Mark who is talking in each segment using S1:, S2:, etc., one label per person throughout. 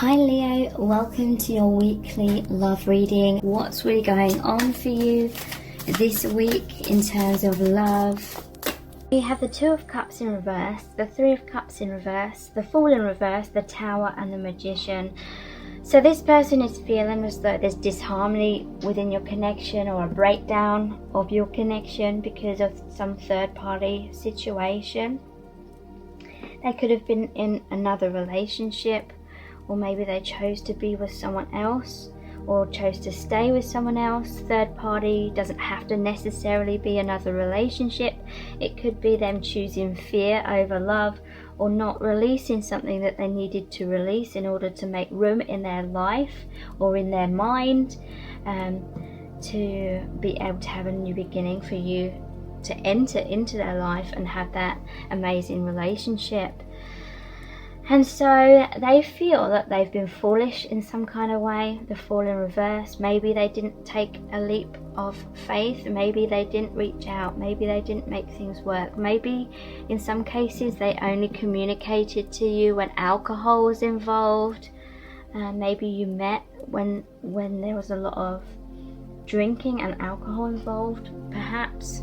S1: Hi Leo, welcome to your weekly love reading. What's really going on for you this week in terms of love? We have the Two of Cups in reverse, the Three of Cups in reverse, the Fool in reverse, the Tower and the Magician. So this person is feeling as though there's disharmony within your connection or a breakdown of your connection because of some third party situation. They could have been in another relationship, or maybe they chose to be with someone else or chose to stay with someone else. Third party doesn't have to necessarily be another relationship. It could be them choosing fear over love, or not releasing something that they needed to release in order to make room in their life or in their mind, to be able to have a new beginning for you to enter into their life and have that amazing relationship. And so they feel that they've been foolish in some kind of way, the Fool in reverse. Maybe they didn't take a leap of faith, maybe they didn't reach out, maybe they didn't make things work. Maybe in some cases they only communicated to you when alcohol was involved. Maybe you met when there was a lot of drinking and alcohol involved, perhaps.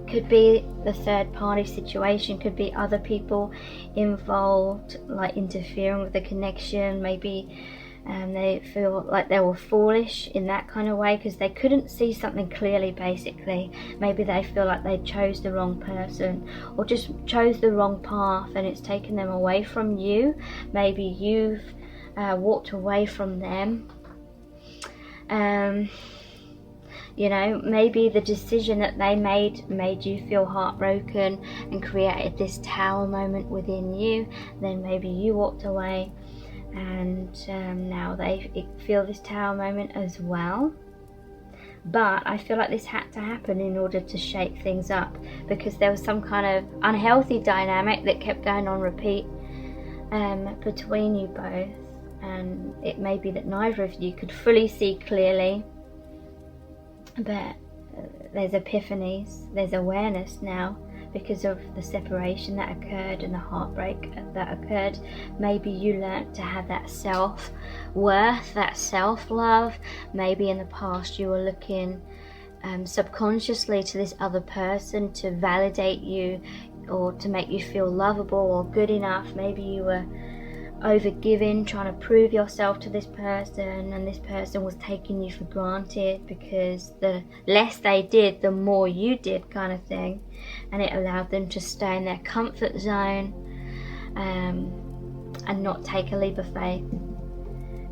S1: Could be the third party situation, could be other people involved, like interfering with the connection. Maybe they feel like they were foolish in that kind of way because they couldn't see something clearly, basically. Maybe they feel like they chose the wrong person or just chose the wrong path and it's taken them away from you. Maybe you've walked away from them. You know, maybe the decision that they made you feel heartbroken and created this tower moment within you. Then maybe you walked away and now they feel this tower moment as well. But I feel like this had to happen in order to shake things up, because there was some kind of unhealthy dynamic that kept going on repeat between you both. And it may be that neither of you could fully see clearly, but there's epiphanies, there's awareness now because of the separation that occurred and the heartbreak that occurred. Maybe you learnt to have that self-worth, that self-love. Maybe in the past you were looking subconsciously to this other person to validate you or to make you feel lovable or good enough. Maybe you were overgiving, trying to prove yourself to this person, and this person was taking you for granted because the less they did, the more you did, kind of thing, and it allowed them to stay in their comfort zone and not take a leap of faith.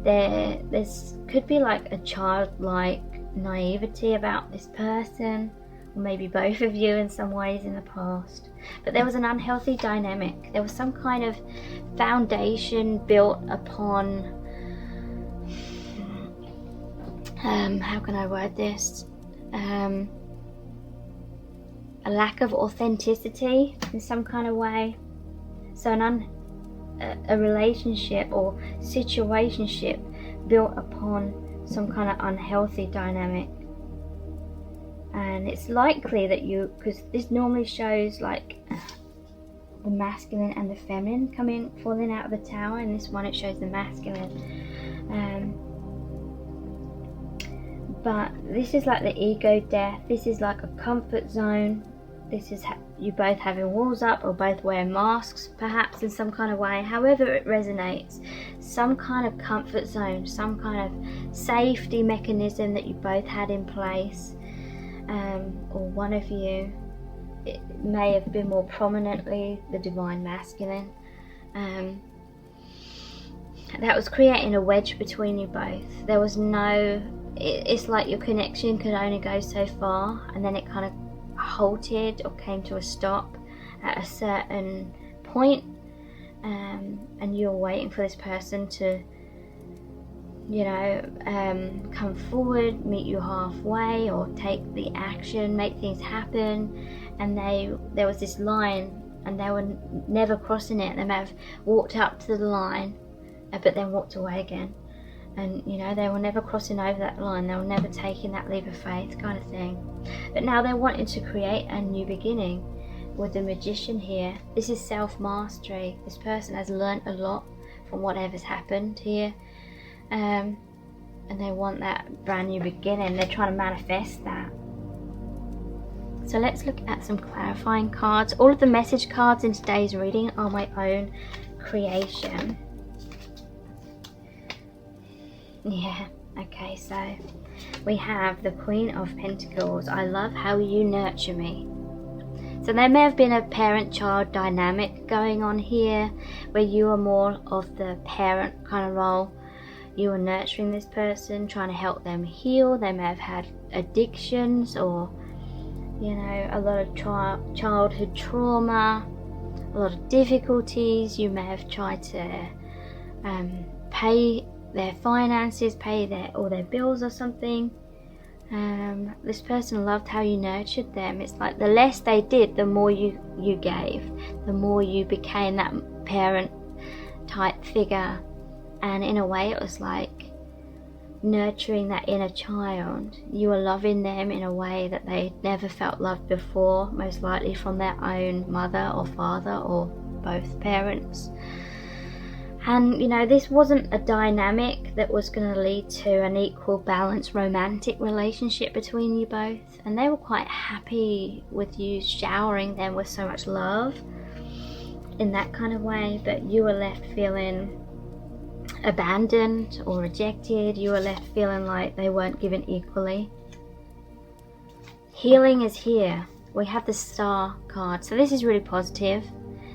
S1: There's could be like a childlike naivety about this person, or maybe both of you in some ways in the past. But there was an unhealthy dynamic. There was some kind of foundation built upon, how can I word this? A lack of authenticity in some kind of way. So a relationship or situationship built upon some kind of unhealthy dynamic. And it's likely that because this normally shows like the masculine and the feminine falling out of the tower. In this one it shows the masculine. But this is like the ego death. This is like a comfort zone. This is you both having walls up or both wearing masks, perhaps in some kind of way. However it resonates, some kind of comfort zone, some kind of safety mechanism that you both had in place. Or one of you, it may have been more prominently the divine masculine, that was creating a wedge between you both. There was it's like your connection could only go so far, and then it kind of halted or came to a stop at a certain point, and you were waiting for this person to come forward, meet you halfway, or take the action, make things happen. And there was this line, and they were never crossing it. They may have walked up to the line, but then walked away again. And they were never crossing over that line. They were never taking that leap of faith, kind of thing. But now they're wanting to create a new beginning with the Magician here. This is self-mastery. This person has learnt a lot from whatever's happened here. And they want that brand new beginning. They're trying to manifest that. So let's look at some clarifying cards. All of the message cards in today's reading are my own creation. Yeah, okay, so we have the Queen of Pentacles. I love how you nurture me. So there may have been a parent-child dynamic going on here, where you are more of the parent kind of role. You are nurturing this person, trying to help them heal. They may have had addictions, or you know, a lot of childhood trauma, a lot of difficulties. You may have tried to pay their finances, pay all their bills or something. This person loved how you nurtured them. It's like the less they did, the more you gave, the more you became that parent type figure. And in a way, it was like nurturing that inner child. You were loving them in a way that they never felt loved before, most likely from their own mother or father or both parents. And you know, this wasn't a dynamic that was going to lead to an equal, balanced, romantic relationship between you both. And they were quite happy with you showering them with so much love in that kind of way, but you were left feeling abandoned or rejected. You were left feeling like they weren't given equally. Healing is here. We have the Star card, so this is really positive.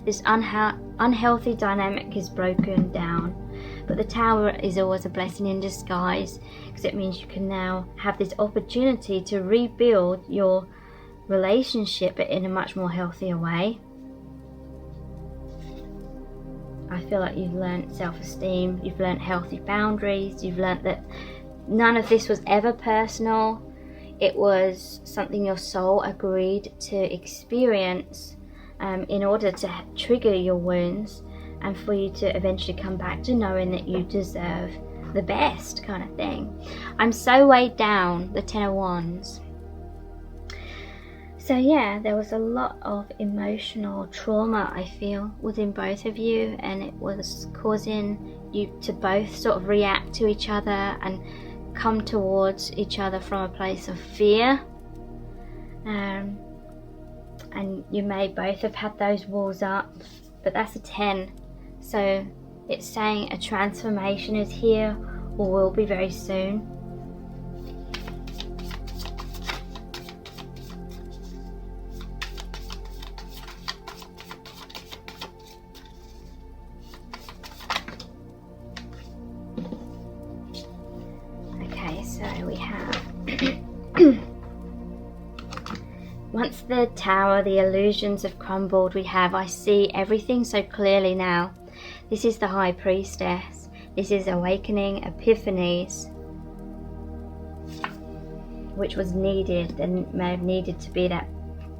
S1: This unhealthy dynamic is broken down, but the Tower is always a blessing in disguise, because it means you can now have this opportunity to rebuild your relationship, but in a much more healthier way. I feel like you've learned self-esteem, you've learned healthy boundaries, you've learned that none of this was ever personal. It was something your soul agreed to experience in order to trigger your wounds, and for you to eventually come back to knowing that you deserve the best kind of thing. I'm so weighed down, the Ten of Wands. So yeah, there was a lot of emotional trauma, I feel, within both of you, and it was causing you to both sort of react to each other and come towards each other from a place of fear. And you may both have had those walls up, but that's a 10. So it's saying a transformation is here, or will be very soon. Okay, so we have once the Tower, the illusions have crumbled, we have I see everything so clearly now. This is the High Priestess. This is awakening, epiphanies, which was needed and may have needed to be that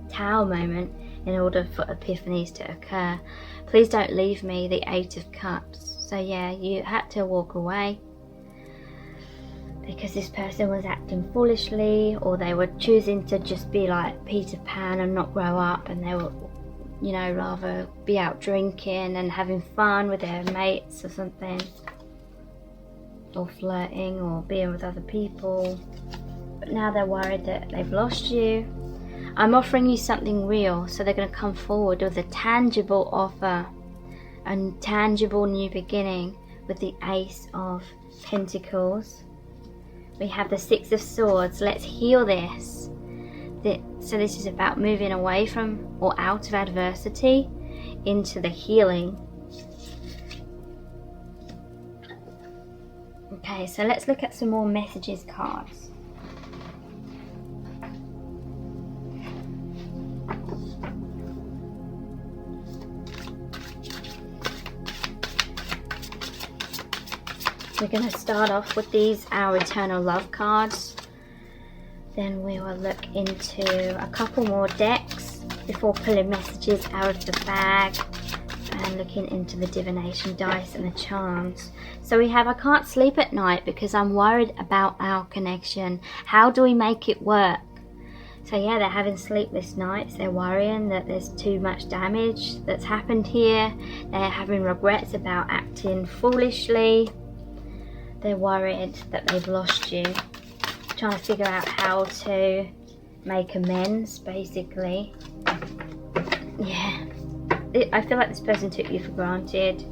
S1: Tower moment in order for epiphanies to occur. Please don't leave me, the Eight of Cups. So yeah, you had to walk away because this person was acting foolishly, or they were choosing to just be like Peter Pan and not grow up, and they were, you know, rather be out drinking and having fun with their mates or something, or flirting or being with other people. But now they're worried that they've lost you. I'm offering you something real, so they're going to come forward with a tangible offer, a tangible new beginning with the Ace of Pentacles. We have the Six of Swords. Let's heal this. So this is about moving away from or out of adversity into the healing. Okay, so let's look at some more messages cards. We're going to start off with these, our Eternal Love cards. Then we will look into a couple more decks before pulling messages out of the bag and looking into the divination dice and the charms. So we have, I can't sleep at night because I'm worried about our connection. How do we make it work? So yeah, they're having sleepless nights. They're worrying that there's too much damage that's happened here. They're having regrets about acting foolishly. They're worried that they've lost you. Trying to figure out how to make amends, basically. Yeah. I feel like this person took you for granted.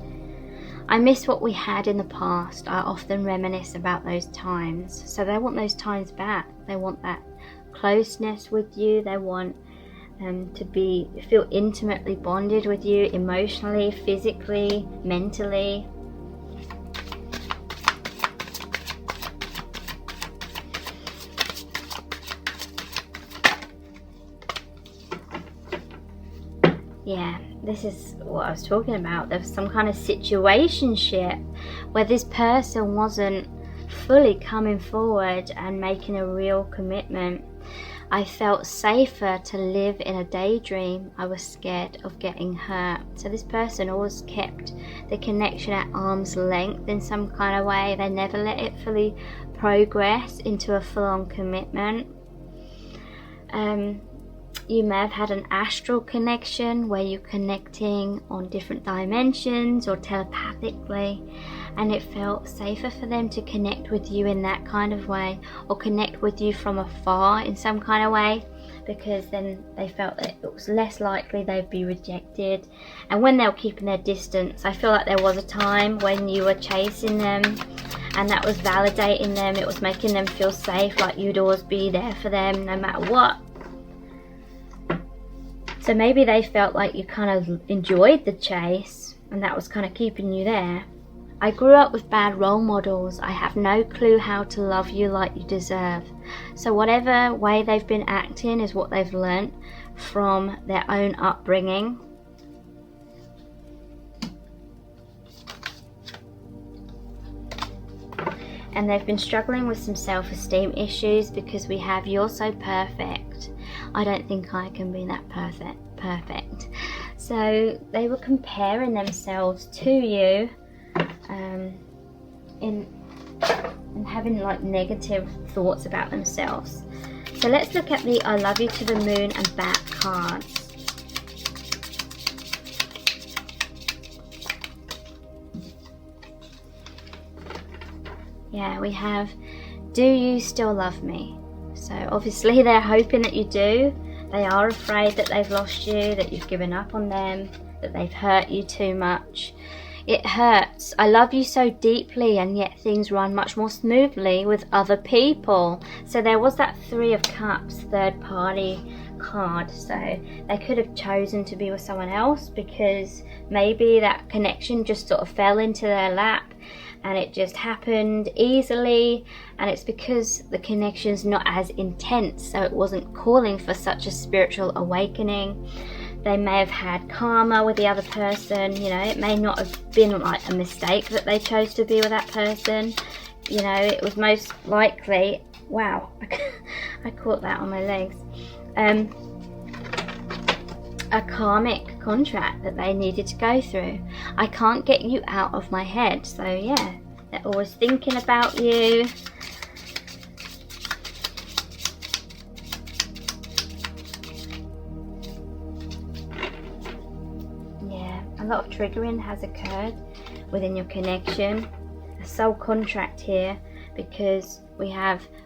S1: I miss what we had in the past. I often reminisce about those times. So they want those times back. They want that closeness with you. They want to feel intimately bonded with you, emotionally, physically, mentally. Yeah, this is what I was talking about. There was some kind of situationship where this person wasn't fully coming forward and making a real commitment. I felt safer to live in a daydream. I was scared of getting hurt. So this person always kept the connection at arm's length in some kind of way. They never let it fully progress into a full-on commitment. You may have had an astral connection where you're connecting on different dimensions or telepathically, and it felt safer for them to connect with you in that kind of way, or connect with you from afar in some kind of way, because then they felt that it was less likely they'd be rejected. And when they were keeping their distance, I feel like there was a time when you were chasing them, and that was validating them. It was making them feel safe, like you'd always be there for them no matter what. So maybe they felt like you kind of enjoyed the chase, and that was kind of keeping you there. I grew up with bad role models. I have no clue how to love you like you deserve. So whatever way they've been acting is what they've learnt from their own upbringing. And they've been struggling with some self-esteem issues because we have "you're so perfect. I don't think I can be that perfect." So they were comparing themselves to you, and having like negative thoughts about themselves. So let's look at the "I love you to the moon" and back cards. Yeah, we have "Do you still love me?" So obviously they're hoping that you do. They are afraid that they've lost you, that you've given up on them, that they've hurt you too much. It hurts. I love you so deeply, and yet things run much more smoothly with other people. So there was that Three of Cups, third party card. So they could have chosen to be with someone else because maybe that connection just sort of fell into their lap, and it just happened easily, and it's because the connection's not as intense, so it wasn't calling for such a spiritual awakening. They may have had karma with the other person, you know, it may not have been like a mistake that they chose to be with that person. You know, it was most likely, wow, I caught that on my legs, a karmic contract that they needed to go through. I can't get you out of my head. So yeah, they're always thinking about you. Yeah, a lot of triggering has occurred within your connection. A soul contract here, because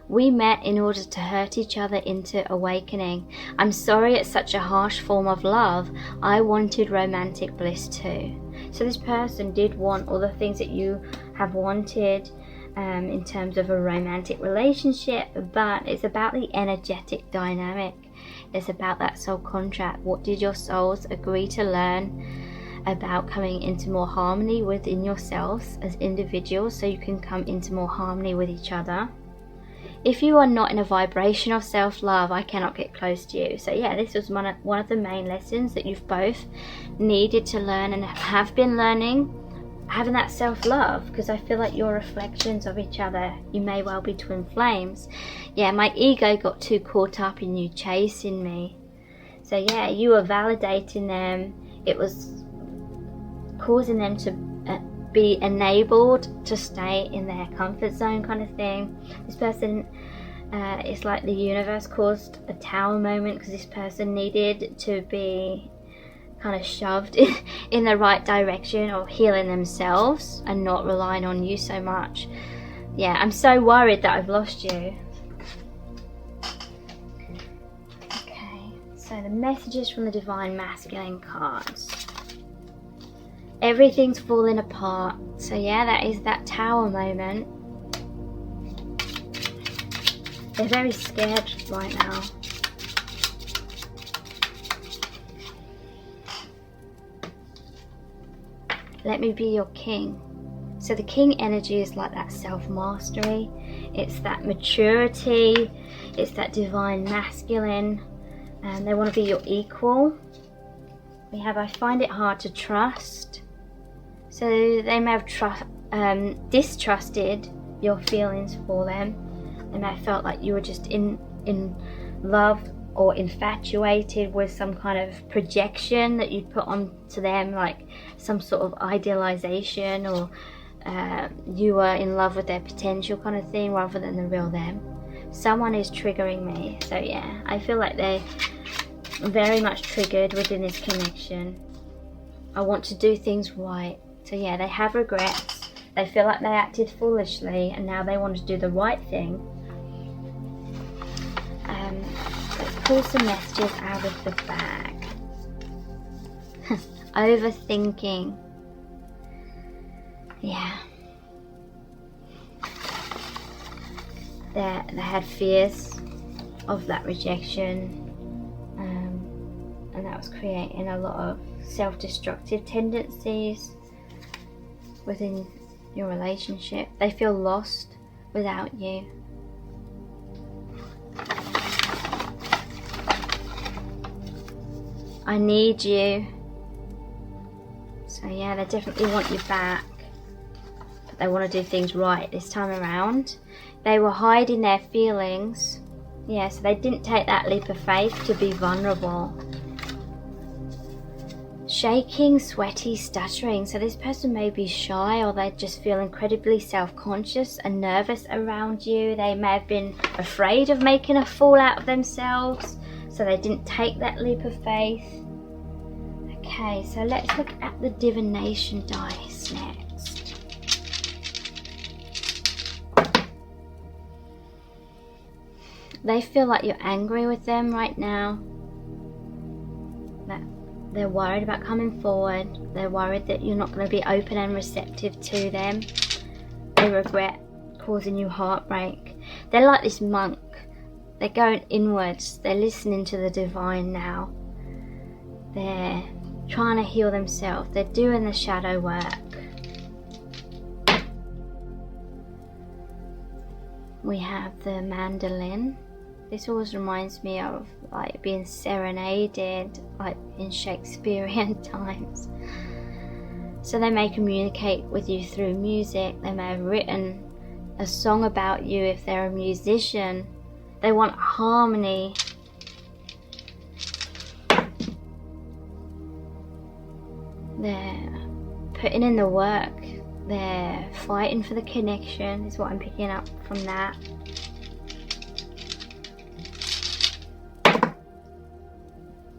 S1: we met in order to hurt each other into awakening. I'm sorry it's such a harsh form of love. I wanted romantic bliss too. So this person did want all the things that you have wanted in terms of a romantic relationship, but it's about the energetic dynamic. It's about that soul contract. What did your souls agree to learn about coming into more harmony within yourselves as individuals, so you can come into more harmony with each other? If you are not in a vibration of self-love, I cannot get close to you. So yeah, this was one of the main lessons that you've both needed to learn and have been learning, having that self-love, because I feel like you're reflections of each other. You may well be twin flames. Yeah, my ego got too caught up in you chasing me. So yeah, you were validating them. It was causing them to be enabled to stay in their comfort zone kind of thing. This person It's like the universe caused a tower moment because this person needed to be kind of shoved in the right direction or healing themselves and not relying on you so much. Yeah, I'm so worried that I've lost you. Okay, so the messages from the Divine Masculine cards. Everything's falling apart. So yeah, that is that tower moment. They're very scared right now. Let me be your king. So the king energy is like that self-mastery. It's that maturity. It's that divine masculine. And they want to be your equal. We have, I find it hard to trust. So they may have distrusted your feelings for them. They may have felt like you were just in love or infatuated with some kind of projection that you put onto them, like some sort of idealization, or you were in love with their potential kind of thing rather than the real them. Someone is triggering me. So yeah, I feel like they're very much triggered within this connection. I want to do things right. So yeah, they have regrets. They feel like they acted foolishly and now they want to do the right thing. Let's pull some messages out of the bag. Overthinking. Yeah. They had fears of that rejection. And that was creating a lot of self-destructive tendencies within your relationship. They feel lost without you. I need you. So yeah, they definitely want you back, but they want to do things right this time around. They were hiding their feelings. Yeah, so they didn't take that leap of faith to be vulnerable. Shaking, sweaty, stuttering. So this person may be shy, or they just feel incredibly self-conscious and nervous around you. They may have been afraid of making a fool out of themselves, so they didn't take that leap of faith. Okay, so let's look at the divination dice next. They feel like you're angry with them right now. That they're worried about coming forward. They're worried that you're not going to be open and receptive to them. They regret causing you heartbreak. They're like this monk. They're going inwards. They're listening to the divine now. They're trying to heal themselves. They're doing the shadow work. We have the mandolin. This always reminds me of like being serenaded, like in Shakespearean times. So they may communicate with you through music. They may have written a song about you if they're a musician. They want harmony. They're putting in the work. They're fighting for the connection, is what I'm picking up from that.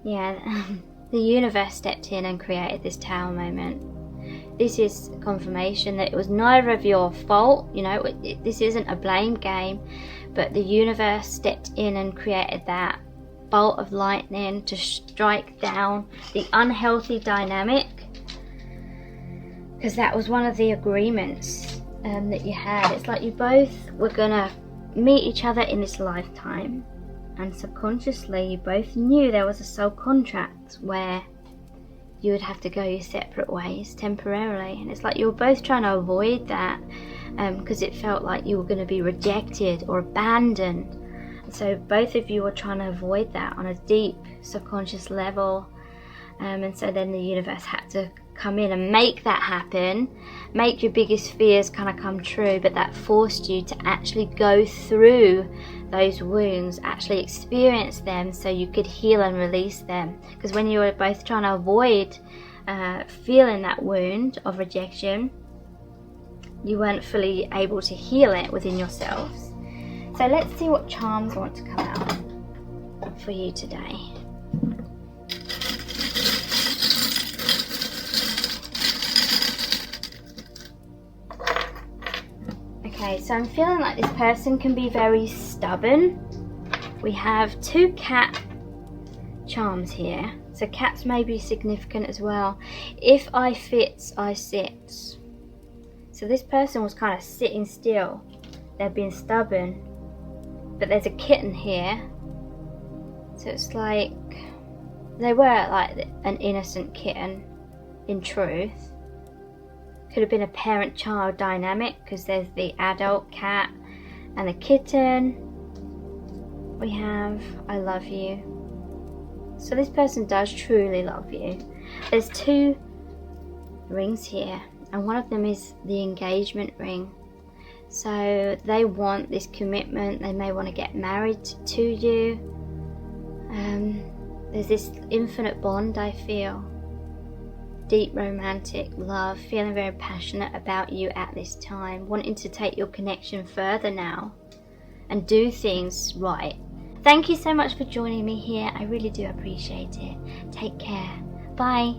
S1: Yeah, the universe stepped in and created this tower moment. This is confirmation that it was neither of your fault. You know, this isn't a blame game, but the universe stepped in and created that bolt of lightning to strike down the unhealthy dynamic, because that was one of the agreements that you had. It's like you both were gonna meet each other in this lifetime, and subconsciously you both knew there was a soul contract where you would have to go your separate ways temporarily. And it's like you were both trying to avoid that because it felt like you were going to be rejected or abandoned. And so both of you were trying to avoid that on a deep subconscious level. And so then the universe had to come in and make that happen, make your biggest fears kind of come true, but that forced you to actually go through those wounds, actually experience them so you could heal and release them. Because when you were both trying to avoid feeling that wound of rejection, you weren't fully able to heal it within yourselves. So let's see what charms want to come out for you today. Okay, so I'm feeling like this person can be very stubborn. We have 2 cat charms here. So cats may be significant as well. If I fits, I sits. So this person was kind of sitting still. They're being stubborn. But there's a kitten here. So it's like they were like an innocent kitten in truth. Could have been a parent-child dynamic because there's the adult cat and the kitten. We have I love you. So this person does truly love you. There's 2 rings here, and one of them is the engagement ring. So they want this commitment. They may want to get married to you. There's this infinite bond, I feel. Deep romantic love, feeling very passionate about you at this time, wanting to take your connection further now and do things right. Thank you so much for joining me here. I really do appreciate it. Take care. Bye.